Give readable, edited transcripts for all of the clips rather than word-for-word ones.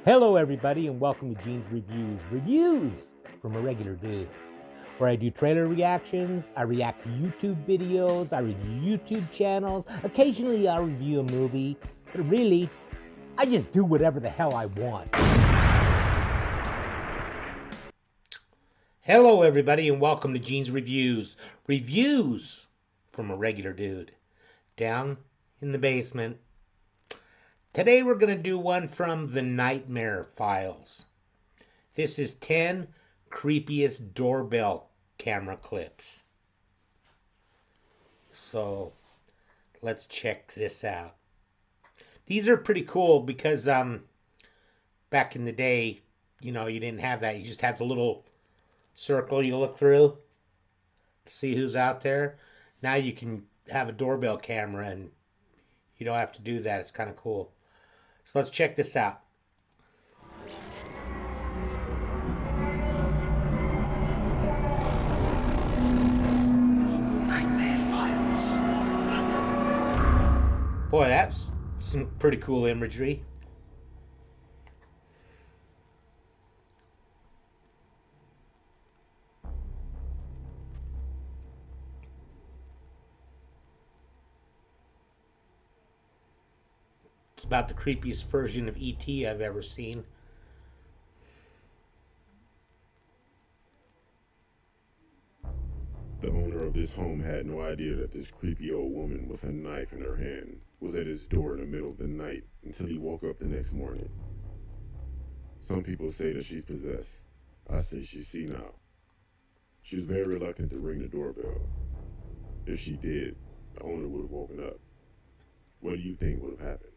Hello, everybody, and welcome to Gene's Reviews. Reviews from a regular dude, where I do trailer reactions, I react to YouTube videos, I review YouTube channels. Occasionally, I'll review a movie, but really, I just do whatever the hell I want. Hello, everybody, and welcome to Gene's Reviews. Reviews from a regular dude down in the basement. Today we're going to do one from the Nightmare Files. This is 10 creepiest doorbell camera clips. So let's check this out. These are pretty cool because back in the day, you didn't have that. You just had the little circle you look through to see who's out there. Now you can have a doorbell camera and you don't have to do that. It's kind of cool. So let's check this out. Nightmare Files. Boy, that's some pretty cool imagery. It's about the creepiest version of E.T. I've ever seen. The owner of this home had no idea that this creepy old woman with a knife in her hand was at his door in the middle of the night until he woke up the next morning. Some people say that she's possessed. I say she's senile. She was very reluctant to ring the doorbell. If she did, the owner would have woken up. What do you think would have happened?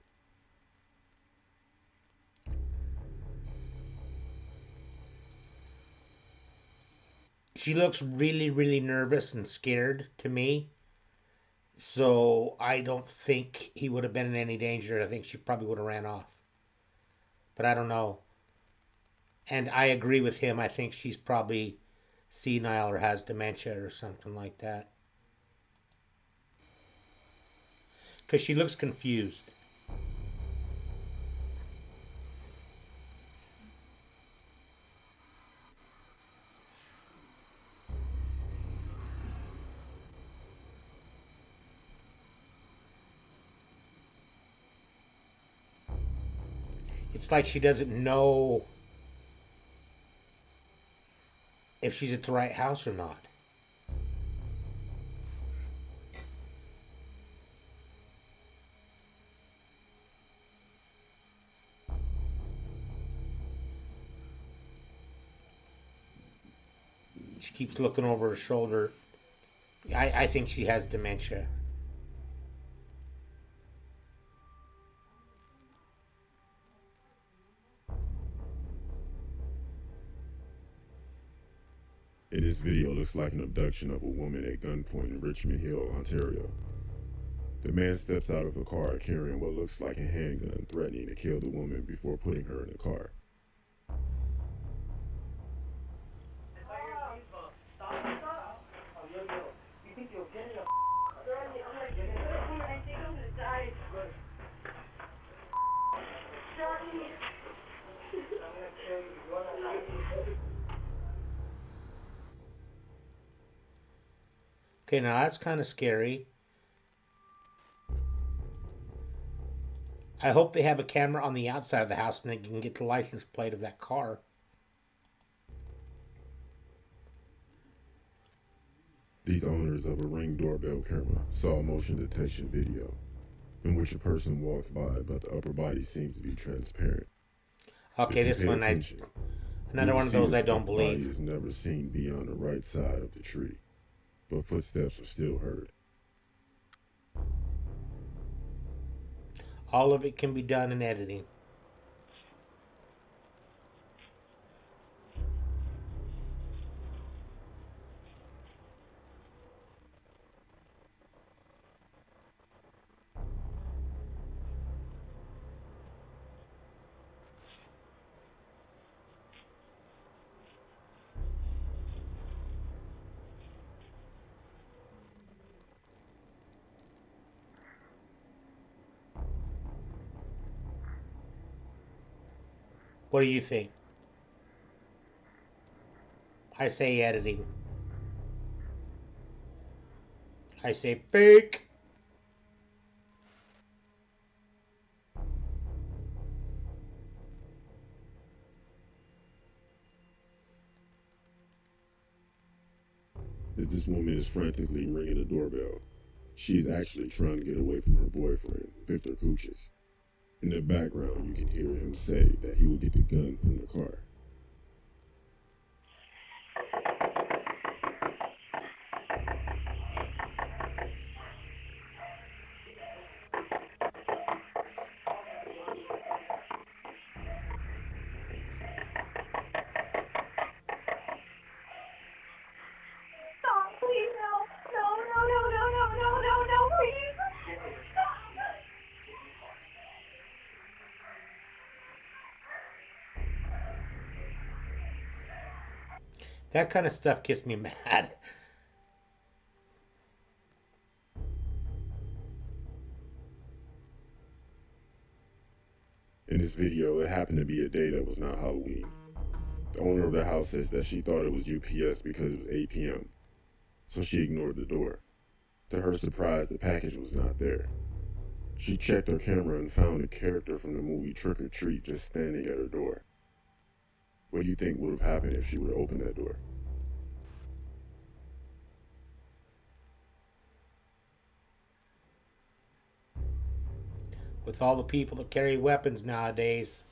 She looks really, really nervous and scared to me. So I don't think he would have been in any danger. I think she probably would have ran off. But I don't know. And I agree with him. I think she's probably senile or has dementia or something like that. Because she looks confused. It's like she doesn't know if she's at the right house or not. She keeps looking over her shoulder. I think she has dementia. In this video, looks like an abduction of a woman at gunpoint in Richmond Hill, Ontario. The man steps out of a car carrying what looks like a handgun, threatening to kill the woman before putting her in the car. Okay, now that's kind of scary. I hope they have a camera on the outside of the house and they can get the license plate of that car. These owners of a Ring doorbell camera saw a motion detection video in which a person walks by, but the upper body seems to be transparent. Okay, this one, another one of those I don't believe. The body is never seen beyond the right side of the tree, but footsteps are still heard. All of it can be done in editing. What do you think? I say editing. I say fake. As this woman is frantically ringing the doorbell, she's actually trying to get away from her boyfriend, Victor Kuchis. In the background, you can hear him say that he will get the gun from the car. Stop, please, no. No, no, no, no, no, no, no, no, please. Stop. That kind of stuff gets me mad. In this video, it happened to be a day that was not Halloween. The owner of the house says that she thought it was UPS because it was 8 p.m., so she ignored the door. To her surprise, the package was not there. She checked her camera and found a character from the movie Trick or Treat just standing at her door. What do you think would have happened if she would have opened that door? With all the people that carry weapons nowadays,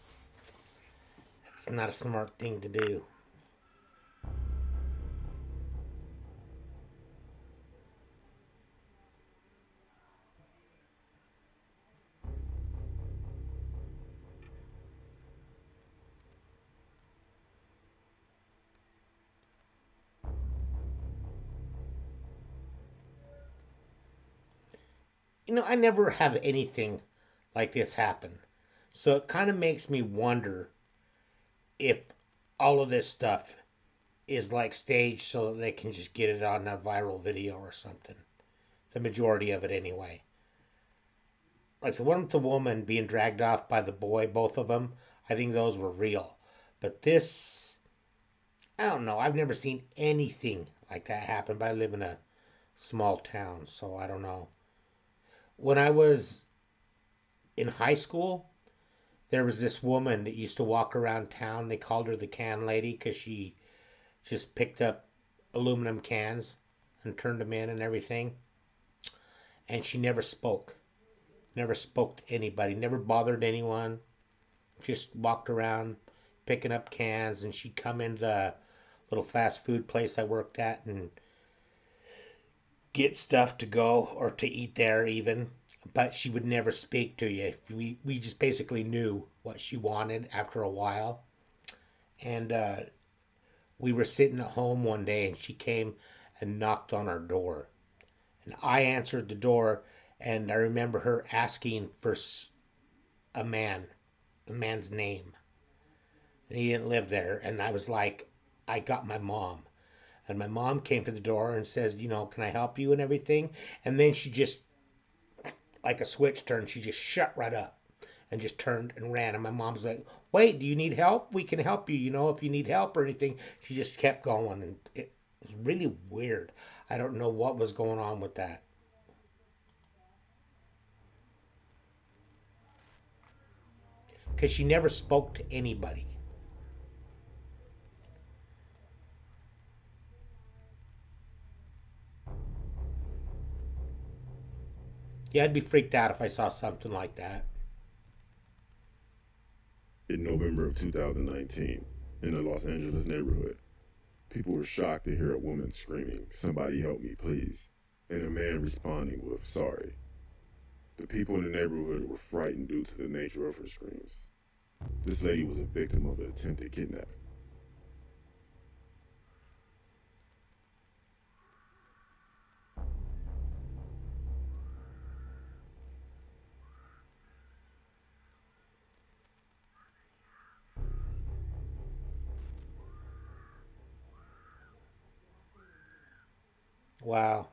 it's not a smart thing to do. I never have anything like this happen. So it kind of makes me wonder if all of this stuff is like staged so that they can just get it on a viral video or something. The majority of it, anyway. Like the one with the woman being dragged off by the boy, both of them, I think those were real. But this, I don't know. I've never seen anything like that happen, but I live in a small town, so I don't know. When I was in high school, there was this woman that used to walk around town. They called her the can lady because she just picked up aluminum cans and turned them in and everything. And she never spoke to anybody, never bothered anyone. Just walked around picking up cans. And she'd come into the little fast food place I worked at and get stuff to go or to eat there, even. But she would never speak to you. We just basically knew what she wanted after a while. And we were sitting at home one day and she came and knocked on our door. And I answered the door, and I remember her asking for a man, a man's name. And he didn't live there. And I was like, I got my mom. And my mom came to the door and says, can I help you and everything? And then she just, like a switch turned, she just shut right up and just turned and ran. And my mom's like, wait, do you need help? We can help you, if you need help or anything. She just kept going. And it was really weird. I don't know what was going on with that. Because she never spoke to anybody. Yeah, I'd be freaked out if I saw something like that. In November of 2019, in a Los Angeles neighborhood, people were shocked to hear a woman screaming, "Somebody help me, please," and a man responding with, "Sorry." The people in the neighborhood were frightened due to the nature of her screams. This lady was a victim of an attempted kidnapping. Wow.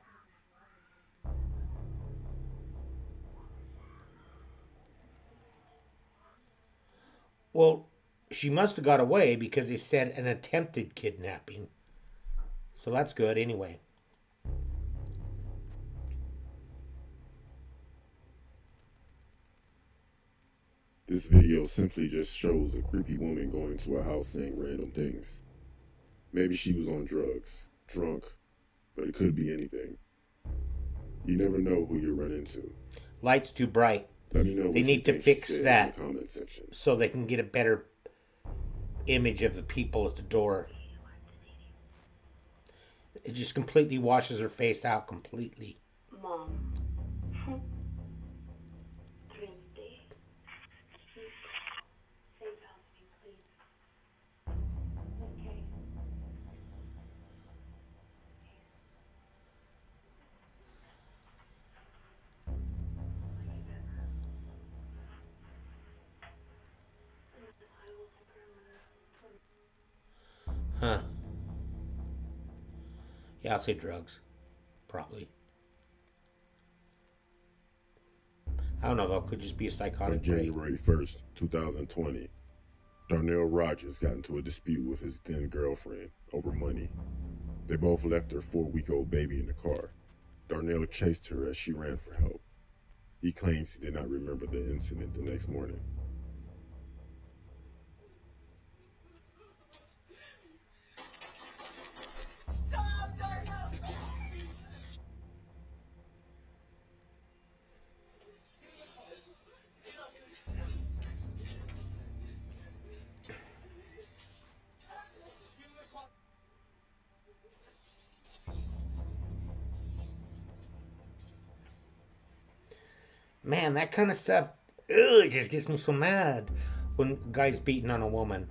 Well, she must have got away because they said an attempted kidnapping. So that's good anyway. This video simply just shows a creepy woman going to a house saying random things. Maybe she was on drugs, drunk, but it could be anything. You never know who you run into. Light's too bright. Let me know They what need you to think she fix says that in the comment section. so they can get a better image of the people at the door. It just completely washes her face out completely. Mom. Triste. Say something, please. Okay. Huh. Yeah, I'll say drugs. Probably. I don't know though. Could just be a On psychotic break. January 1st, 2020, Darnell Rogers got into a dispute with his then girlfriend over money. They both left their 4-week-old baby in the car. Darnell chased her as she ran for help. He claims he did not remember the incident the next morning. Man, that kind of stuff, it just gets me so mad when a guy's beating on a woman.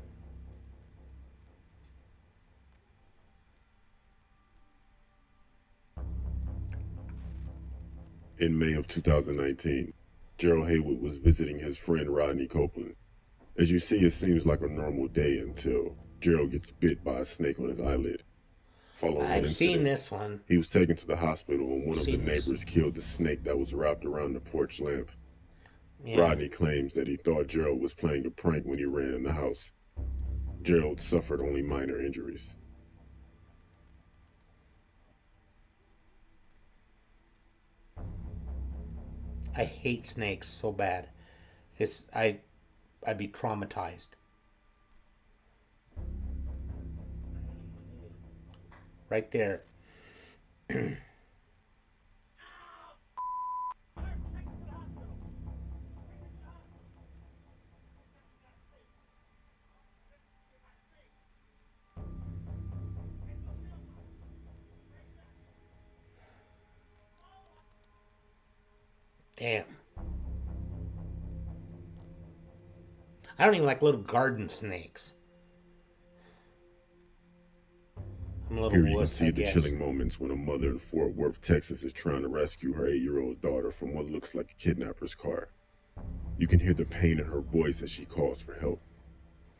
In May of 2019, Gerald Haywood was visiting his friend Rodney Copeland. As you see, it seems like a normal day until Gerald gets bit by a snake on his eyelid. Following the I've incident, seen this one. he was taken to the hospital and one of the Seen this. neighbors killed the snake that was wrapped around the porch lamp. Yeah. Rodney claims that he thought Gerald was playing a prank when he ran in the house. Gerald suffered only minor injuries. I hate snakes so bad. I'd be traumatized. Right there. Damn. I don't even like little garden snakes. I'm a little Here you can wuss, see I the guess. chilling moments when a mother in Fort Worth, Texas is trying to rescue her 8-year-old daughter from what looks like a kidnapper's car. You can hear the pain in her voice as she calls for help.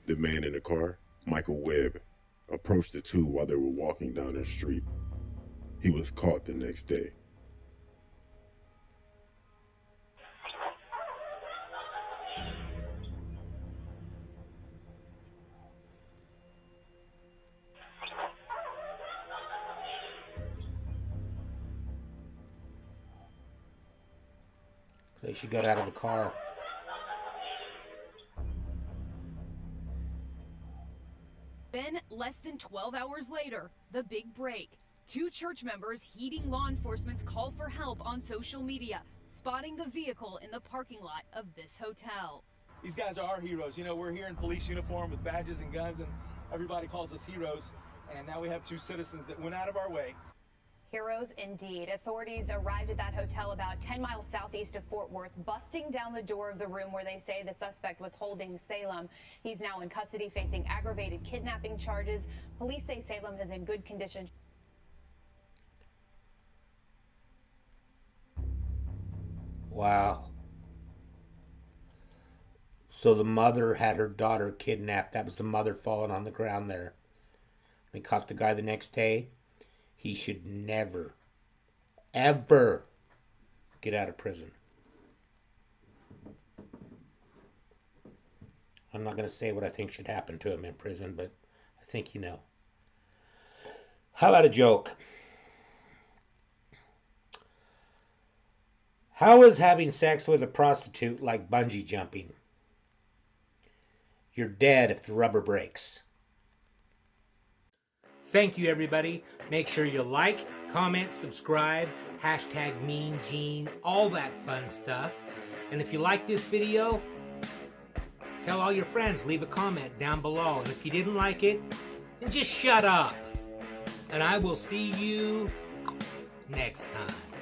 The man in the car, Michael Webb, approached the two while they were walking down the street. He was caught the next day. So she got out of the car. Then, less than 12 hours later, the big break. 2 church members heeding law enforcement's call for help on social media, spotting the vehicle in the parking lot of this hotel. These guys are our heroes. You know, we're here in police uniform with badges and guns, and everybody calls us heroes. And now we have 2 citizens that went out of our way. Heroes indeed. Authorities arrived at that hotel about 10 miles southeast of Fort Worth, busting down the door of the room where they say the suspect was holding Salem. He's now in custody facing aggravated kidnapping charges. Police say Salem is in good condition. Wow. So the mother had her daughter kidnapped. That was the mother falling on the ground there. They caught the guy the next day. He should never, ever get out of prison. I'm not going to say what I think should happen to him in prison, but I think you know. How about a joke? How is having sex with a prostitute like bungee jumping? You're dead if the rubber breaks. Thank you, everybody. Make sure you like, comment, subscribe, hashtag Mean Gene, all that fun stuff. And if you like this video, tell all your friends, leave a comment down below. And if you didn't like it, then just shut up. And I will see you next time.